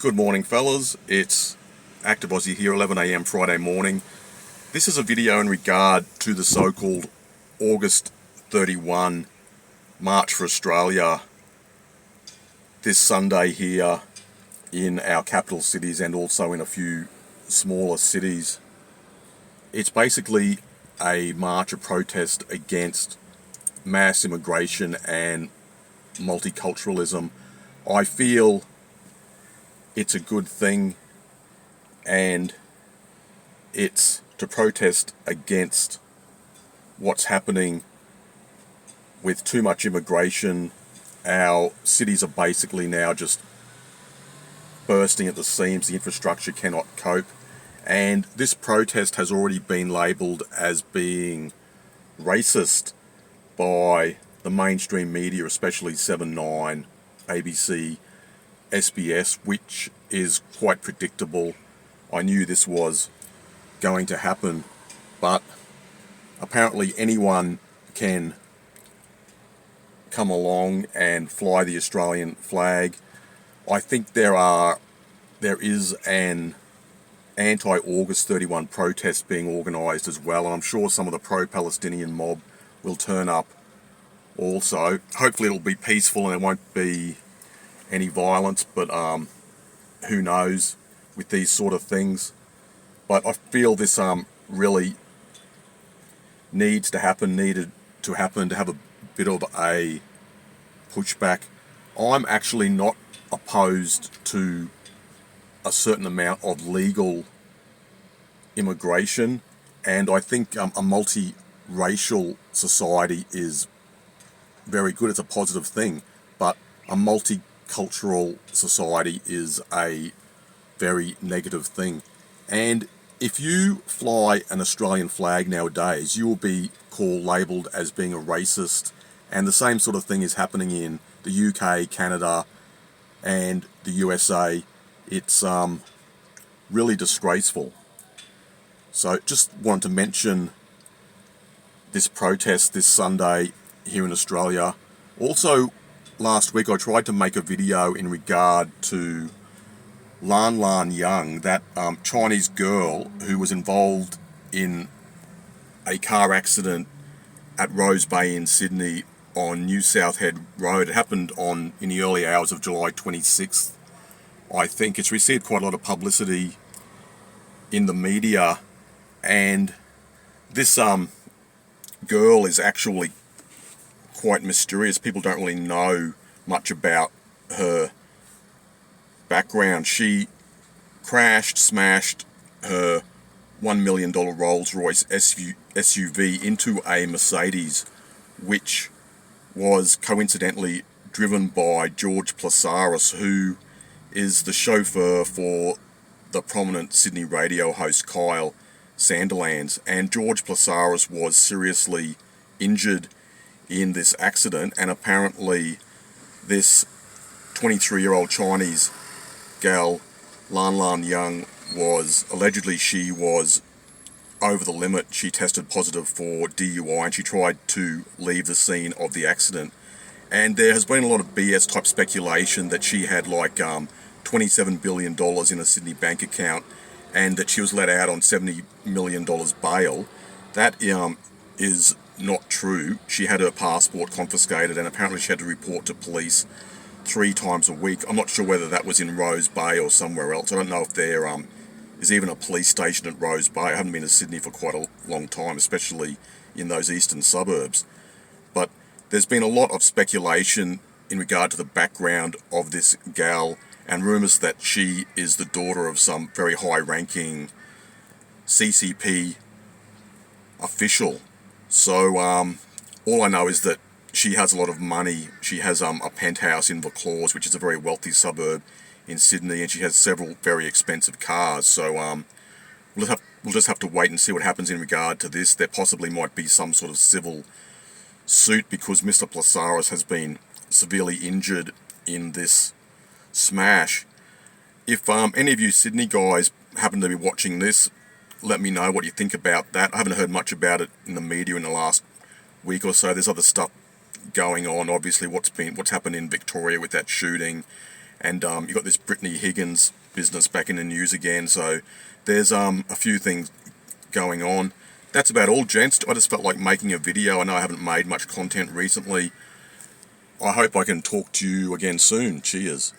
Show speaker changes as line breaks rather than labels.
Good morning, fellas. It's Active Aussie here, 11 a.m. Friday morning. This is a video in regard to the so-called August 31 March for Australia this Sunday here in our capital cities and also in a few smaller cities. It's basically a march, a protest against mass immigration and multiculturalism. I feel it's a good thing, and it's to protest against what's happening with too much immigration. Our cities are basically now just bursting at the seams. The infrastructure cannot cope, and this protest has already been labelled as being racist by the mainstream media, especially 7, 9, ABC, SBS, which is quite predictable. I knew this was going to happen, but apparently anyone can come along and fly the Australian flag. I think there is an anti-August 31 protest being organised as well, and I'm sure some of the pro-Palestinian mob will turn up also. Hopefully it'll be peaceful and there won't be any violence, but who knows with these sort of things. But I feel this really needed to happen, to have a bit of a pushback. I'm actually not opposed to a certain amount of legal immigration, and I think a multiracial society is very good. It's a positive thing, but a multicultural society is a very negative thing. And if you fly an Australian flag nowadays, you will be labelled as being a racist, and the same sort of thing is happening in the UK, Canada, and the USA. It's really disgraceful. So just wanted to mention this protest this Sunday here in Australia. Also, last week I tried to make a video in regard to Lan Lan Young, that Chinese girl who was involved in a car accident at Rose Bay in Sydney on New South Head Road. It happened in the early hours of July 26th. I think it's received quite a lot of publicity in the media, and this girl is actually quite mysterious. People don't really know much about her background. She smashed her $1 million Rolls-Royce SUV into a Mercedes, which was coincidentally driven by George Plasaris, who is the chauffeur for the prominent Sydney radio host Kyle Sandilands. And George Plasaris was seriously injured in this accident, and apparently this 23-year-old Chinese gal, Lan Lan Young, she was over the limit. She tested positive for DUI and she tried to leave the scene of the accident. And there has been a lot of BS type speculation that she had $27 billion in a Sydney bank account and that she was let out on $70 million bail. That is not true. She had her passport confiscated and apparently she had to report to police 3 times a week. I'm not sure whether that was in Rose Bay or somewhere else. I don't know if there is even a police station at Rose Bay. I haven't been to Sydney for quite a long time, especially in those eastern suburbs. But there's been a lot of speculation in regard to the background of this gal and rumours that she is the daughter of some very high-ranking CCP official. So all I know is that she has a lot of money. She has a penthouse in Vaucluse, which is a very wealthy suburb in Sydney, and she has several very expensive cars. So we'll just have to wait and see what happens in regard to this. There possibly might be some sort of civil suit because Mr. Plasaris has been severely injured in this smash. If any of you Sydney guys happen to be watching this, let me know what you think about that. I haven't heard much about it in the media in the last week or so. There's other stuff going on, obviously what's happened in Victoria with that shooting, and you got this Brittany Higgins business back in the news again. So there's a few things going on. That's about all, gents. I just felt like making a video. I know I haven't made much content recently. I hope I can talk to you again soon. Cheers.